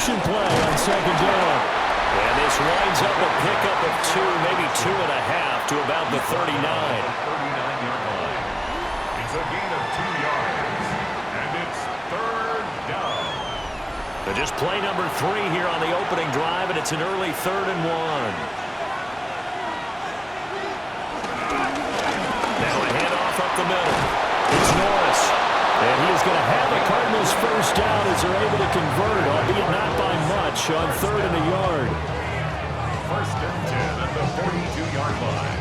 Option play on second down. And this winds up a pickup of 2, maybe 2.5 to about the 39. 39-yard line. It's a gain of 2 yards. And it's third down. So just play number 3 here on the opening drive, and it's an early 3rd and 1. Now a handoff up the middle. It's Norris. And he is going to have the Cardinals first down as they're able to convert, albeit not by much, on 3rd and a yard. First and 10 at the 42-yard line.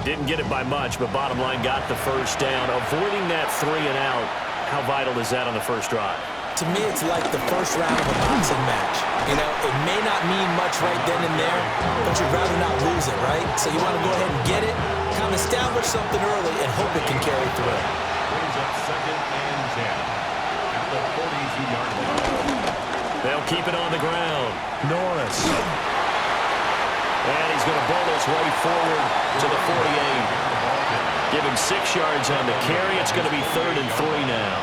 Didn't get it by much, but bottom line got the first down. Avoiding that 3 and out, how vital is that on the first drive? To me, it's like the first round of a boxing match. You know, it may not mean much right then and there, but you'd rather not lose it, right? So you want to go ahead and get it, kind of establish something early, and hope it can carry through. Brings up second and 10 at the 42-yard line. They'll keep it on the ground. Norris. And he's going to bowl his way forward to the 48. Give him 6 yards on the carry. It's going to be 3rd and 3 now.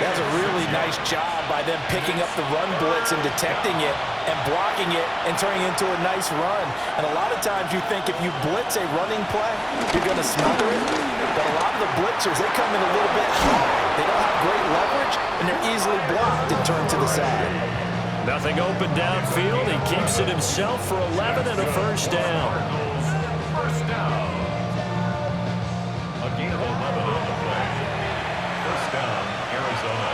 That's a really nice job by them picking up the run blitz and detecting it and blocking it and turning it into a nice run. And a lot of times you think if you blitz a running play, you're going to smother it. But a lot of the blitzers, they come in a little bit high. They don't have great leverage, and they're easily blocked and turned to the side. Nothing open downfield. He keeps it himself for 11 and a first down. First down. A gain of 11 on the play. First down, Arizona.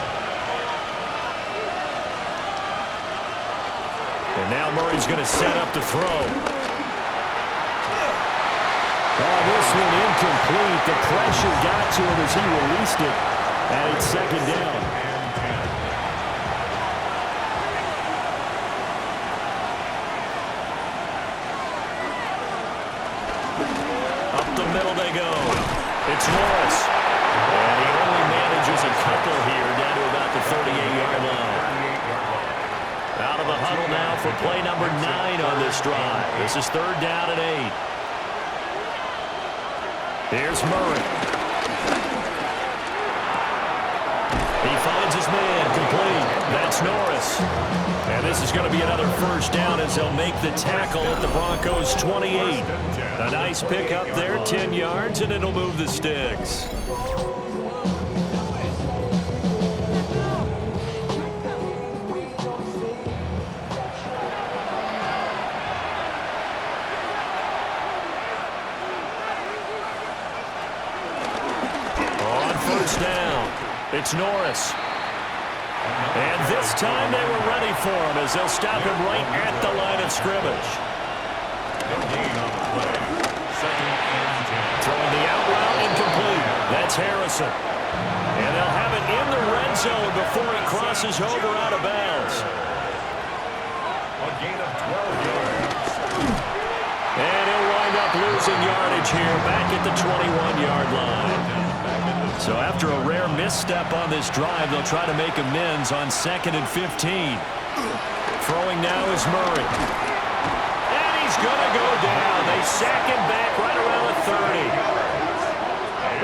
And now Murray's going to set up to throw. Oh, this one incomplete. The pressure got to him as he released it. And it's second down. It's Norris. And he only manages a couple here down to about the 38-yard line. Out of the huddle now for play number 9 on this drive. This is 3rd down and 8. Here's Murray. He finds his man complete. That's Norris. And this is going to be another first down as they'll make the tackle at the Broncos' 28. A nice pick up there, 10 yards, and it'll move the sticks. On first down, it's Norris. And this time they were ready for him as they'll stop him right at the line of scrimmage. Throwing the out route incomplete. That's Harrison. And they'll have it in the red zone before he crosses over out of bounds. A gain of 12 yards. And he'll wind up losing yardage here back at the 21-yard line. So after a rare misstep on this drive, they'll try to make amends on 2nd and 15. Throwing now is Murray. And he's going to go down. They sack him back right around the 30.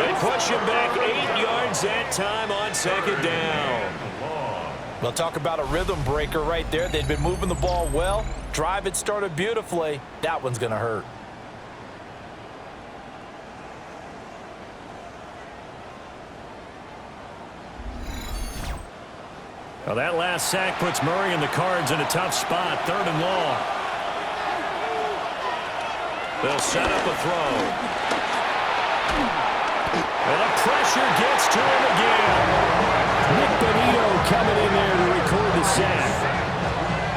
They push him back 8 yards that time on 2nd down. Well, talk about a rhythm breaker right there. They'd been moving the ball well. Drive had started beautifully. That one's going to hurt. Well, that last sack puts Murray and the Cards in a tough spot, 3rd and long. They'll set up a throw. And the pressure gets to him again. Nick Benito coming in there to record the sack.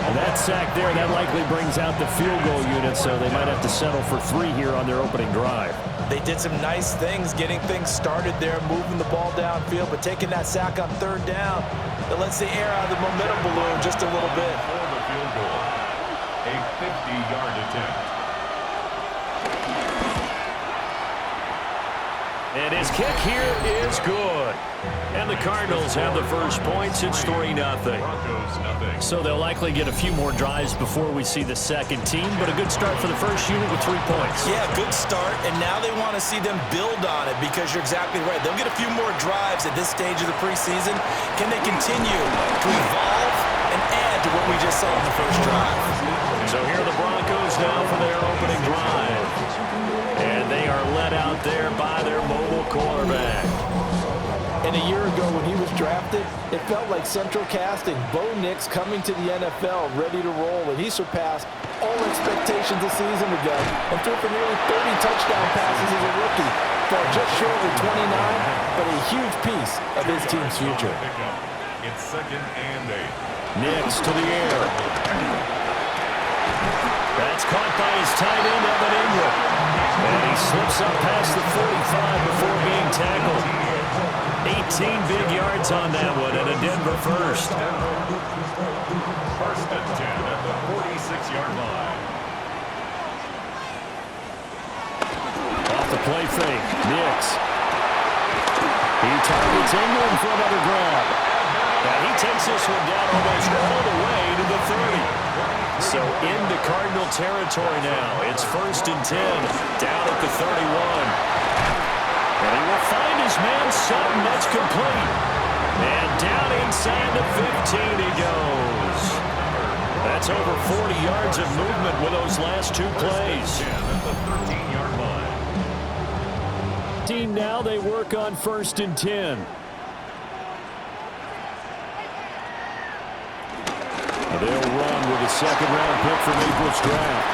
And that sack there, that likely brings out the field goal unit, so they might have to settle for 3 here on their opening drive. They did some nice things getting things started there, moving the ball downfield, but taking that sack on 3rd down, it lets the air out of the momentum balloon just a little bit. For the field goal, a 50-yard attempt. And his kick here is good. And the Cardinals have the first points. It's 3-0. So they'll likely get a few more drives before we see the second team, but a good start for the first unit with 3 points. Yeah, good start, and now they want to see them build on it because you're exactly right. They'll get a few more drives at this stage of the preseason. Can they continue to evolve and add to what we just saw in the first drive? So here are the Broncos now for their opening drive. And they are led out there by their mobile quarterback. And a year ago when he was drafted, it felt like central casting. Bo Nix coming to the NFL ready to roll, and he surpassed all expectations a season ago and threw for nearly 30 touchdown passes as a rookie. Fell just short of 29, but a huge piece of his team's future. It's 2nd and 8. Nix to the air. That's caught by his tight end, Evan Ingram. And he slips up past the 45 before being tackled. 18 big yards on that one, and a Denver first. 1st and 10 at the 46-yard line. Off the play fake, Nix. He targets Ingram for another grab. And he takes this one down almost all the way to the 30. So into Cardinal territory now. It's 1st and 10, down at the 31. And he will find his man Sutton. That's complete. And down inside the 15 he goes. That's over 40 yards of movement with those last 2 plays. At the 13-yard line. Team now, they work on 1st and 10. They'll run with a second-round pick from April's draft.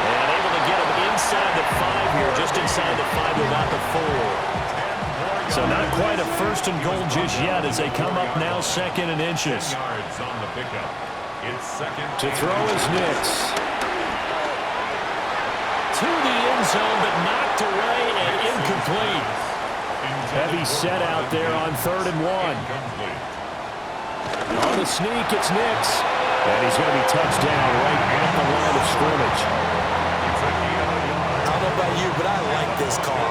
And able to get him inside the 5 here, just inside the 5 without the 4. So not quite a 1st and goal just yet as they come up now 2nd and inches. Yards on the pickup. It's 2nd. To throw is Nix. To the end zone, but knocked away and incomplete. Heavy set out there on 3rd and 1. On the sneak, it's Nix. And he's going to be touched down right at the line of scrimmage. I don't know about you, but I like this call.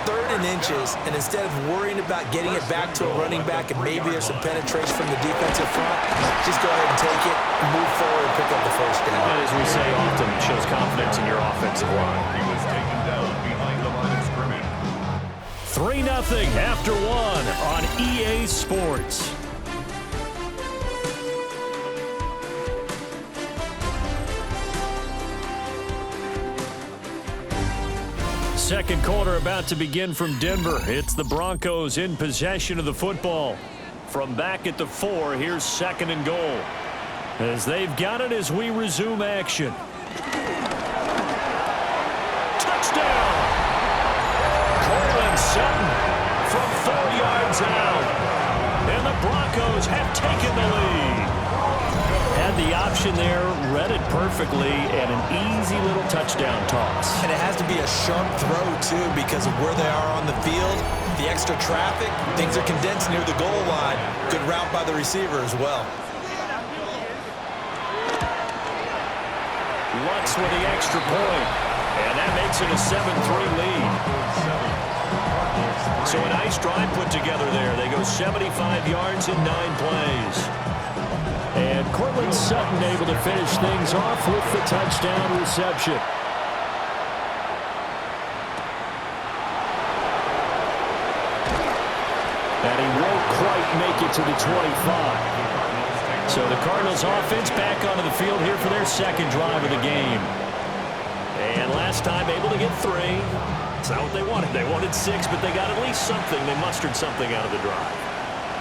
3rd and inches, and instead of worrying about getting it back to a running back and maybe there's some penetration from the defensive front, just go ahead and take it, move forward, and pick up the 1st down. And as we say often, it shows confidence in your offensive line. He was taken down behind the line of scrimmage. 3-0 after 1 on EA Sports. Second quarter about to begin from Denver. It's the Broncos in possession of the football. From back at the 4, here's 2nd and goal. As they've got it as we resume action. Touchdown! Courtland Sutton from 4 yards out. And the Broncos have taken the lead. Had the option there, read it perfectly, and an easy little touchdown toss. And it has to be a sharp throw, too, because of where they are on the field. The extra traffic, things are condensed near the goal line. Good route by the receiver as well. Lutz with the extra point, and that makes it a 7-3 lead. So a nice drive put together there. They go 75 yards in 9 plays. And Courtland Sutton able to finish things off with the touchdown reception. And he won't quite make it to the 25. So the Cardinals offense back onto the field here for their 2nd drive of the game. And last time able to get 3. It's not what they wanted. They wanted 6, but they got at least something. They mustered something out of the drive.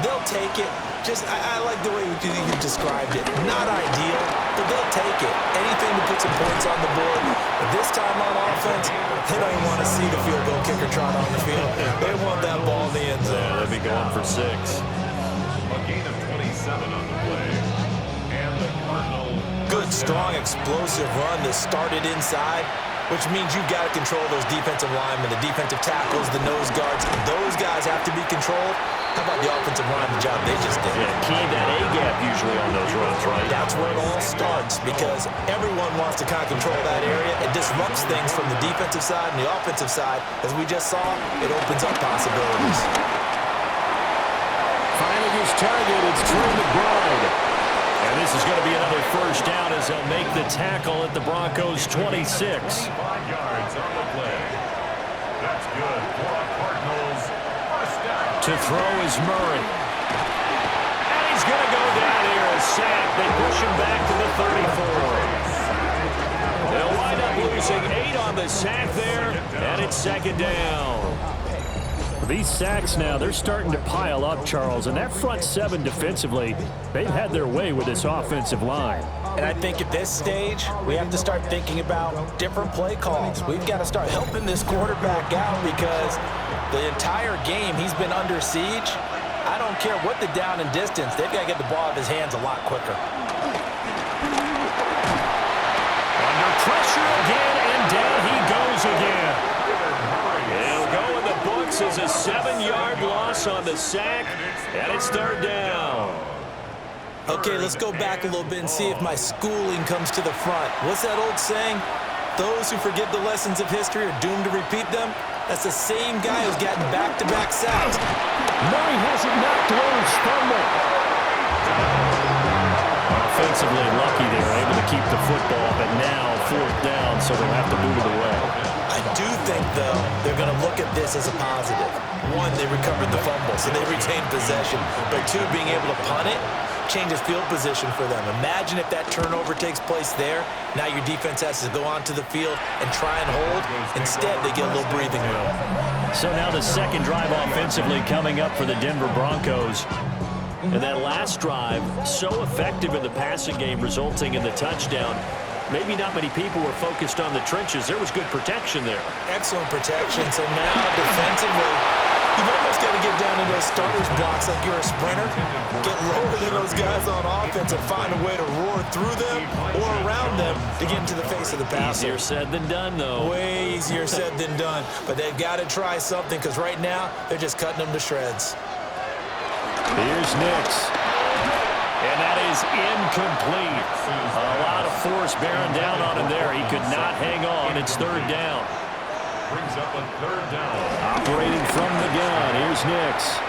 They'll take it. I like the way you described it. Not ideal, but they'll take it. Anything to put some points on the board. But this time on offense, they don't want to see the field goal kicker trot on the field. They want that ball in the end zone. Yeah, they'll be going for 6. A gain of 27 on the play. And the Cardinals. Good, strong, explosive run that started inside, which means you've got to control those defensive linemen, the defensive tackles, the nose guards. Those guys have to be controlled. How about the offensive line, the job they just did? Yeah, key that A-gap usually on those runs, right? That's where it all starts because everyone wants to kind of control that area. It disrupts things from the defensive side and the offensive side. As we just saw, it opens up possibilities. Finding his target, it's Trey McBride. And this is going to be another first down as they'll make the tackle at the Broncos' 26. 5 yards on the play. That's good for the Cardinals. First down. To throw is Murray. And he's going to go down here, a sack. They push him back to the 34. They'll wind up losing 8 on the sack there, and it's second down. These sacks now, they're starting to pile up, Charles, and that front seven defensively, they've had their way with this offensive line. And I think at this stage, we have to start thinking about different play calls. We've got to start helping this quarterback out because the entire game he's been under siege. I don't care what the down and distance, they've got to get the ball out of his hands a lot quicker. Under pressure again, and down he goes again. He'll go in the books as a 7-yard loss on the sack, and it's third down. Okay, let's go back a little bit and see if my schooling comes to the front. What's that old saying? Those who forget the lessons of history are doomed to repeat them. That's the same guy who's gotten back-to-back sacks. Murray has it knocked loose. Fumble. Offensively lucky they were able to keep the football, but now fourth down, so they'll have to move it away. I do think, though, they're going to look at this as a positive. One, they recovered the fumble, so they retained possession. But two, being able to punt it changes field position for them. Imagine if that turnover takes place there. Now your defense has to go onto the field and try and hold. Instead, they get a little breathing room. So now the second drive offensively coming up for the Denver Broncos. And that last drive, so effective in the passing game, resulting in the touchdown. Maybe not many people were focused on the trenches. There was good protection there. Excellent protection. So now defensively, you've almost got to get down in those starters blocks like you're a sprinter. Get lower than those guys on offense and find a way to roar through them or around them to get into the face of the passer. Easier said than done, though. Way easier said than done. But they've got to try something because right now they're just cutting them to shreds. Here's Nix. And that is incomplete. A lot of force bearing down on him there. He could not hang on. It's third down. Brings up a third down. Operating from the gun. Here's Nix.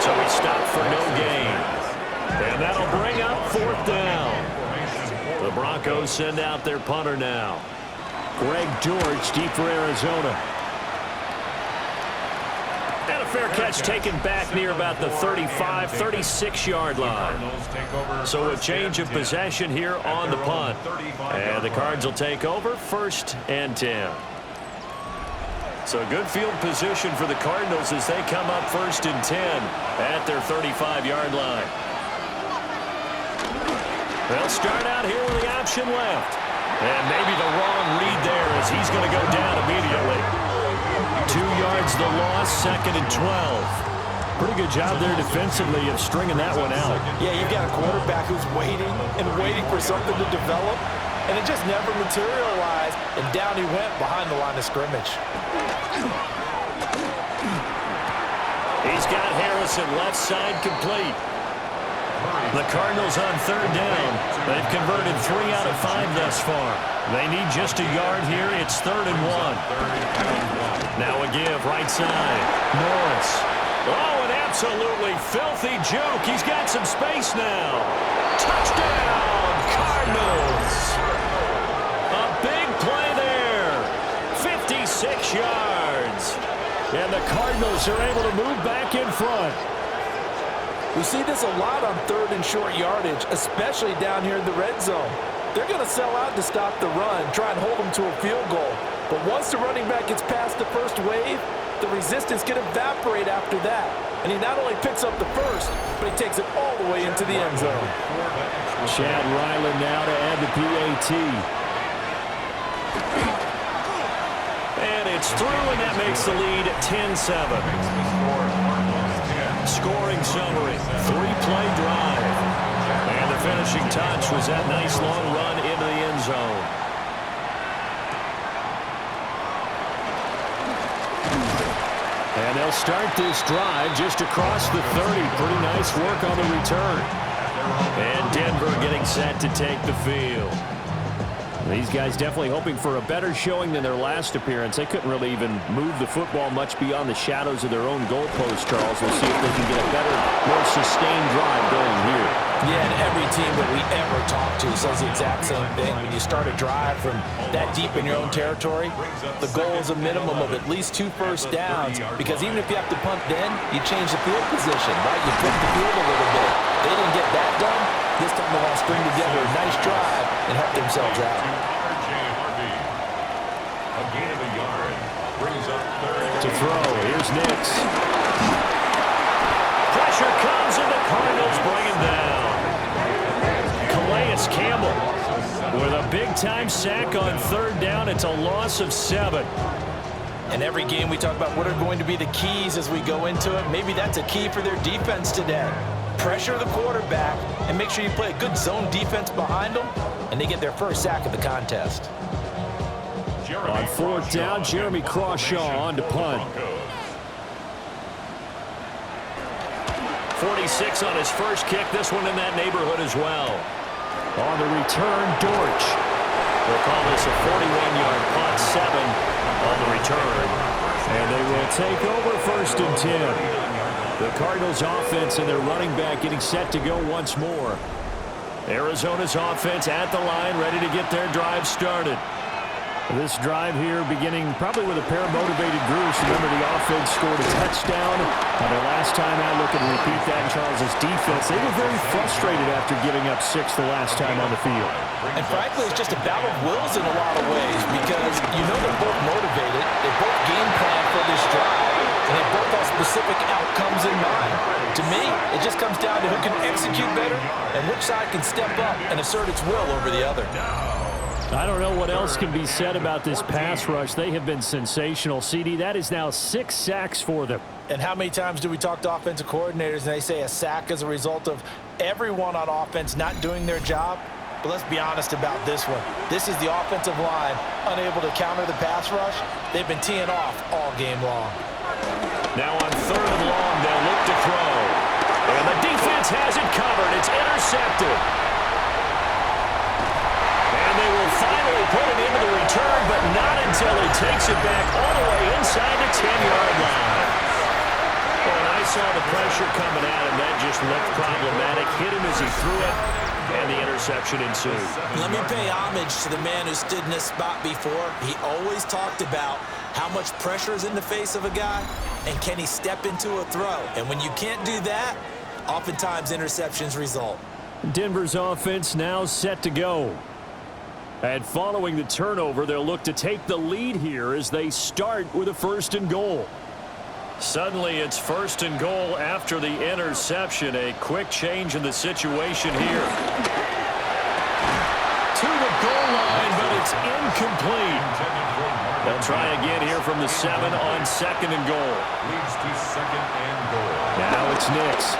So he stopped for no gain. And that'll bring up fourth down. The Broncos send out their punter now. Greg George deep for Arizona. And a fair catch taken back near about the 35, 36-yard line. So a change of possession here on the punt. And the Cards will take over first and 10. So good field position for the Cardinals as they come up first and 10 at their 35-yard line. They'll start out here with the option left. And maybe the wrong read there as he's going to go down immediately. 2 yards the loss, second and 12. Pretty good job there defensively of stringing that one out. Yeah, you've got a quarterback who's waiting and waiting for something to develop, and it just never materialized, and down he went behind the line of scrimmage. He's got Harrison left side complete. The Cardinals on third down. They've converted 3 out of 5 thus far. They need just a yard here. It's third and 1. Now a give right side. Norris. Oh, an absolutely filthy joke. He's got some space now. Touchdown, Cardinals. A big play there. 56 yards. And the Cardinals are able to move back in front. We see this a lot on third and short yardage, especially down here in the red zone. They're going to sell out to stop the run, try and hold them to a field goal. But once the running back gets past the first wave, the resistance can evaporate after that. And he not only picks up the first, but he takes it all the way into the end zone. Chad Ryland now to add the PAT. And it's through, and that makes the lead 10-7. Scoring summary, 3-play drive. And the finishing touch was that nice long run into the end zone. And they'll start this drive just across the 30. Pretty nice work on the return. And Denver getting set to take the field. These guys definitely hoping for a better showing than their last appearance. They couldn't really even move the football much beyond the shadows of their own goalpost, Charles. We'll see if they can get a better, more sustained drive going here. Yeah, and every team that we ever talk to says the exact same thing. When you start a drive from that deep in your own territory, the goal is a minimum of at least 2 first downs, because even if you have to punt then, you change the field position, right? You flip the field a little bit. They didn't get that done. This time they want to string together a nice drive and help themselves out. A gain of a yard brings up third. To throw, here's Nix. Pressure comes, and the Cardinals bring him down. Calais Campbell with a big-time sack on 3rd down. It's a loss of 7. And every game we talk about what are going to be the keys as we go into it. Maybe that's a key for their defense today. Pressure the quarterback and make sure you play a good zone defense behind them, and they get their first sack of the contest. On 4th down, Jeremy Crawshaw on to punt. 46 on his first kick. This one in that neighborhood as well. On the return, Dortch. They'll call this a 41-yard punt, 7 on the return. And they will take over 1st and 10. The Cardinals offense and their running back getting set to go once more. Arizona's offense at the line, ready to get their drive started. This drive here beginning probably with a pair of motivated groups. Remember, the offense scored a touchdown. The last time I look and repeat that, Charles's defense, they were very frustrated after giving up 6 the last time on the field. And frankly, it's just a battle of wills in a lot of ways, because you know they're both motivated. They both game plan for this drive, and they both have specific outcomes in mind. To me, it just comes down to who can execute better and which side can step up and assert its will over the other. I don't know what else can be said about this pass rush. They have been sensational. CD, that is now 6 sacks for them. And how many times do we talk to offensive coordinators and they say a sack is a result of everyone on offense not doing their job? But let's be honest about this one. This is the offensive line unable to counter the pass rush. They've been teeing off all game long. Now on 3rd and long, they'll look to throw. And the defense has it covered. It's intercepted. And they will finally put it into the return, but not until he takes it back all the way inside the 10-yard line. And I saw the pressure coming at him. That just looked problematic. Hit him as he threw it, and the interception ensued. Let me pay homage to the man who stood in this spot before. He always talked about how much pressure is in the face of a guy, and can he step into a throw. And when you can't do that, oftentimes interceptions result. Denver's offense now set to go. And following the turnover, they'll look to take the lead here as they start with a 1st and goal. Suddenly, it's 1st and goal after the interception. A quick change in the situation here. To the goal line, but it's incomplete. They'll try again here from the 7 on 2nd and goal. Leads to 2nd and goal. Now it's Nix.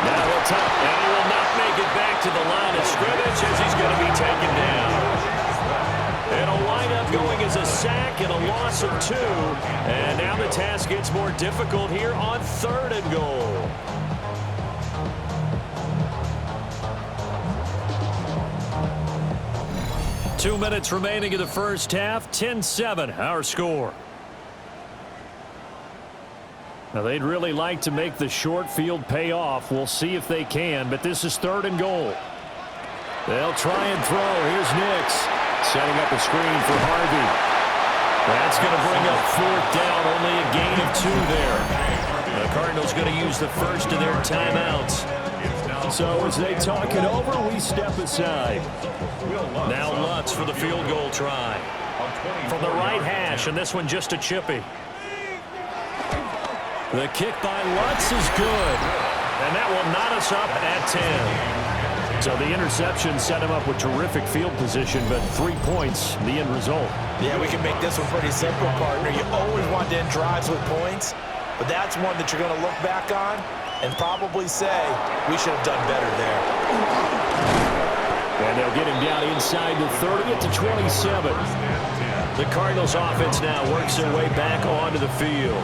Now he'll top, and he will not make it back to the line of scrimmage as he's going to be taken down. It'll wind up going as a sack and a loss of 2. And now the task gets more difficult here on 3rd and goal. Two minutes remaining in the first half. 10-7, our score. Now, they'd really like to make the short field pay off. We'll see if they can, but this is 3rd and goal. They'll try and throw. Here's Nix setting up a screen for Harvey. That's going to bring up 4th down. Only a gain of 2 there. The Cardinals going to use the first of their timeouts. So as they talk it over, we step aside. Now Lutz for the field goal try. From the right hash, and this one just a chippy. The kick by Lutz is good. And that will knot us up at 10. So the interception set him up with terrific field position, but 3 points, the end result. Yeah, we can make this one pretty simple, partner. You always want to end drives with points, but that's one that you're going to look back on and probably say, we should have done better there. And they'll get him down inside the 30 at the 27. The Cardinals offense now works their way back onto the field.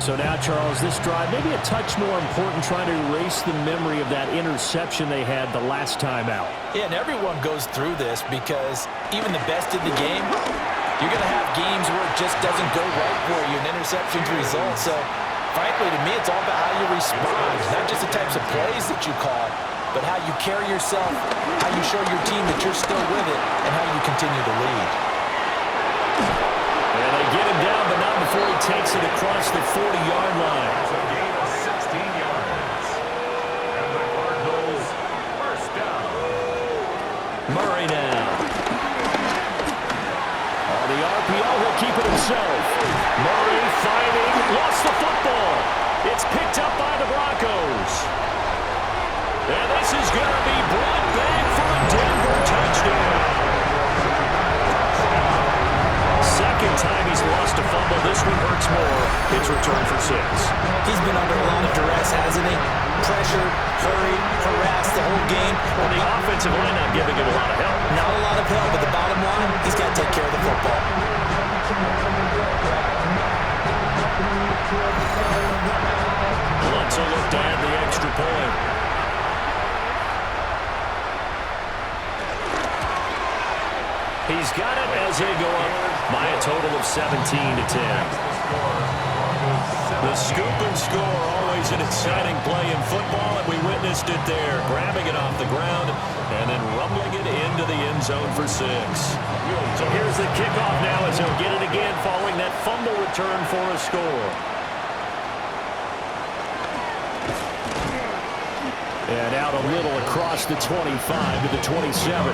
So now, Charles, this drive maybe a touch more important, trying to erase the memory of that interception they had the last time out. Yeah, and everyone goes through this because even the best in the game, you're going to have games where it just doesn't go right for you, and interceptions result. So, frankly, to me, it's all about how you respond, not just the types of plays that you call, but how you carry yourself, how you show your team that you're still with it, and how you continue to lead. And they get him down, but not before he takes it across the 40-yard line. It's a gain of 16 yards. And the Cardinals first down. Murray now. On the RPO, he'll keep it himself. Murray fighting, lost the football. It's picked up by the Broncos. And this is going to be brought back for a Denver touchdown. Second time he's lost a fumble. This one hurts more. It's returned for 6. He's been under a lot of duress, hasn't he? Pressured, hurried, harassed the whole game. Well, the offensive line not giving him a lot of help. Not a lot of help, but the bottom line, he's got to take care of the football. Lutz will look to add the extra point. He's got it as they go up by a total of 17-10. The scoop and score, always an exciting play in football, and we witnessed it there, grabbing it off the ground and then rumbling it into the end zone for 6. So here's the kickoff now as he'll get it again following that fumble return for a score. And out a little across the 25 to the 27.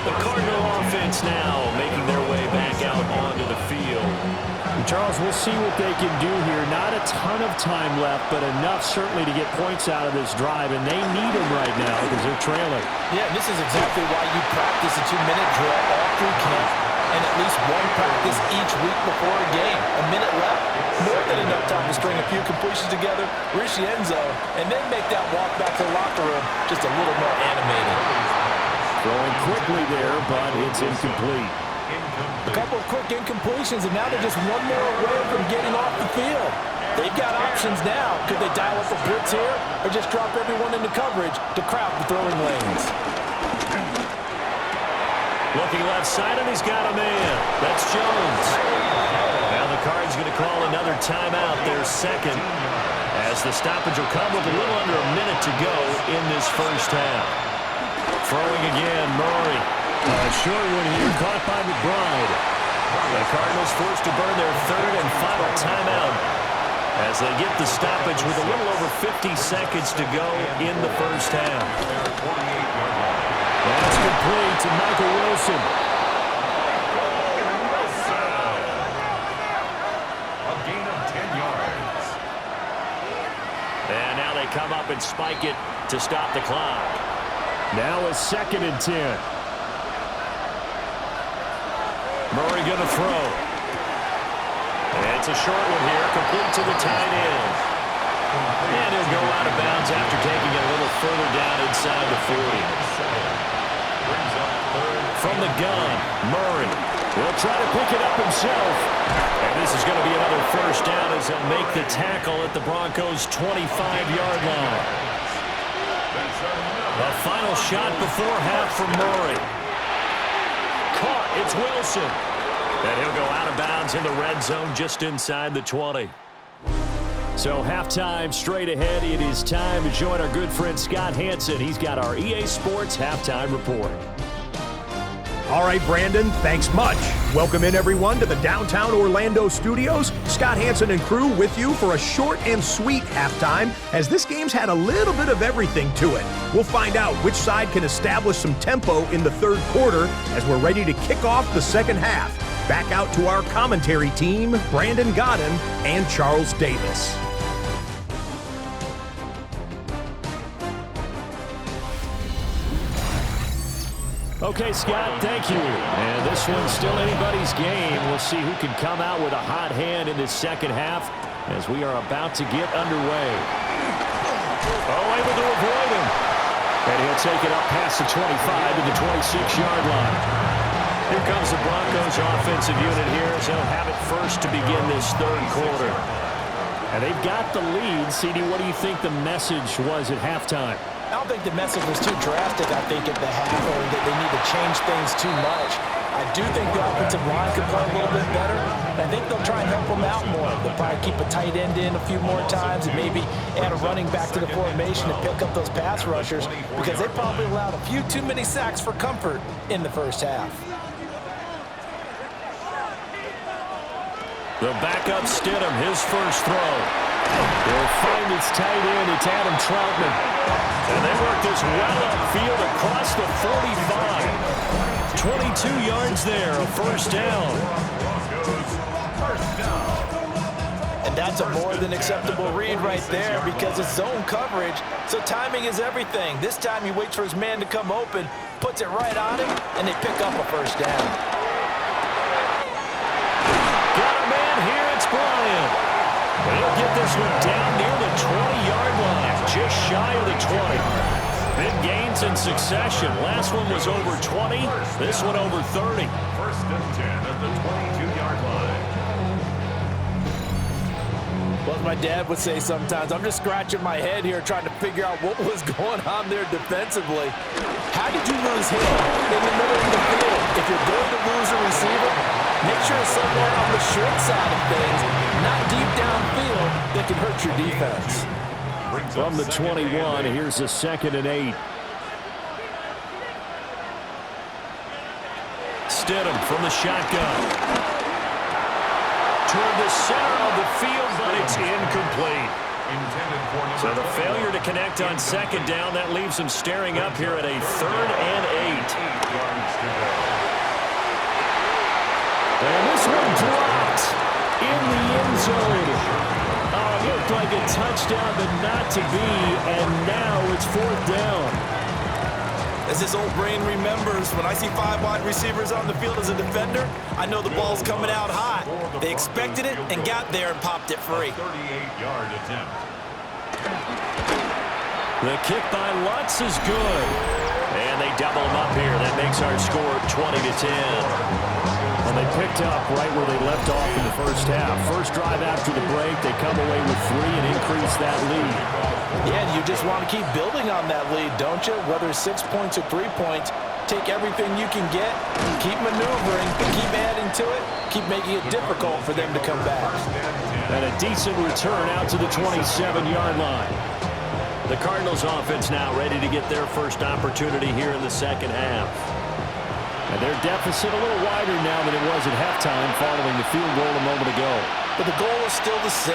The Cardinal offense now making their way back out onto the field. And Charles, we'll see what they can do here. Not a ton of time left, but enough certainly to get points out of this drive, and they need them right now because they're trailing. Yeah, and this is exactly why you practice a 2-minute drill all through camp and at least one practice each week before a game. A minute left, more than enough time to string a few completions together, reach the end zone, and then make that walk back to the locker room just a little more animated. Throwing quickly there, but it's incomplete. A couple of quick incompletions, and now they're just one more away from getting off the field. They've got options now. Could they dial up a blitz here or just drop everyone into coverage to crowd the throwing lanes? Looking left side, and he's got a man. That's Jones. Now the Cards going to call another timeout, their second, as the stoppage will come with a little under a minute to go in this first half. Throwing again, Murray. A short one here, caught by McBride. The Cardinals forced to burn their third and final timeout as they get the stoppage with a little over 50 seconds to go in the first half. That's complete to Michael Wilson. A gain of 10 yards. And now they come up and spike it to stop the clock. Now a 2nd and 10. Murray going to throw. And it's a short one here, complete to the tight end. And he'll go out of bounds after taking it a little further down inside the 40. From the gun, Murray will try to pick it up himself. And this is going to be another first down as he'll make the tackle at the Broncos' 25-yard line. The final shot before half from Murray. Caught, it's Wilson. And he'll go out of bounds in the red zone just inside the 20. So halftime straight ahead. It is time to join our good friend Scott Hanson. He's got our EA Sports Halftime Report. All right, Brandon, thanks much. Welcome in, everyone, to the downtown Orlando studios. Scott Hanson and crew with you for a short and sweet halftime, as this game's had a little bit of everything to it. We'll find out which side can establish some tempo in the third quarter as we're ready to kick off the second half. Back out to our commentary team, Brandon Godden and Charles Davis. Okay, Scott, thank you. And this one's still anybody's game. We'll see who can come out with a hot hand in this second half as we are about to get underway. Oh, able to avoid him. And he'll take it up past the 25 to the 26-yard line. Here comes the Broncos offensive unit here as they'll have it first to begin this third quarter. And they've got the lead. CD, what do you think the message was at halftime? I don't think the message was too drastic, I think, at the half, or that they need to change things too much. I do think the offensive line could play a little bit better. I think they'll try and help them out more. They'll probably keep a tight end in a few more times and maybe add a running back to the formation to pick up those pass rushers, because they probably allowed a few too many sacks for comfort in the first half. The backup Stidham, his first throw. They'll find its tight end. It's Adam Troutman. And they work this well upfield across the 45. 22 yards there, a first down. And that's a more than acceptable read right there, because it's zone coverage, so timing is everything. This time he waits for his man to come open, puts it right on him, and they pick up a first down. Got a man here, it's Bryant. They'll get this one down near the 20-yard line, just shy of the 20. Big gains in succession. Last one was over 20. This one over 30. First and 10 at the 22-yard line. Well, as my dad would say sometimes, I'm just scratching my head here trying to figure out what was going on there defensively. How did you lose him in the middle of the field? If you're going to lose a receiver, make sure it's somewhere on the short side of things, not deep downfield, that can hurt your defense. From the 21, here's a 2nd and 8. Stidham from the shotgun. Toward the center of the field, but it's incomplete. So the failure to connect on second down, that leaves them staring up here at a 3rd and 8. And this one dropped in the end zone. Oh, it looked like a touchdown, but not to be, and now it's 4th down. As his old brain remembers, when I see 5 wide receivers on the field as a defender, I know the ball's coming out hot. They expected it and got there and popped it free. 38-yard attempt. The kick by Lutz is good. And they double him up here. That makes our score 20-10. Well, they picked up right where they left off in the first half. First drive after the break, they come away with 3 and increase that lead. Yeah, you just want to keep building on that lead, don't you? Whether it's 6 points or 3 points, take everything you can get, keep maneuvering, keep adding to it, keep making it difficult for them to come back. And a decent return out to the 27-yard line. The Cardinals offense now ready to get their first opportunity here in the second half. And their deficit a little wider now than it was at halftime following the field goal a moment ago. But the goal is still the same.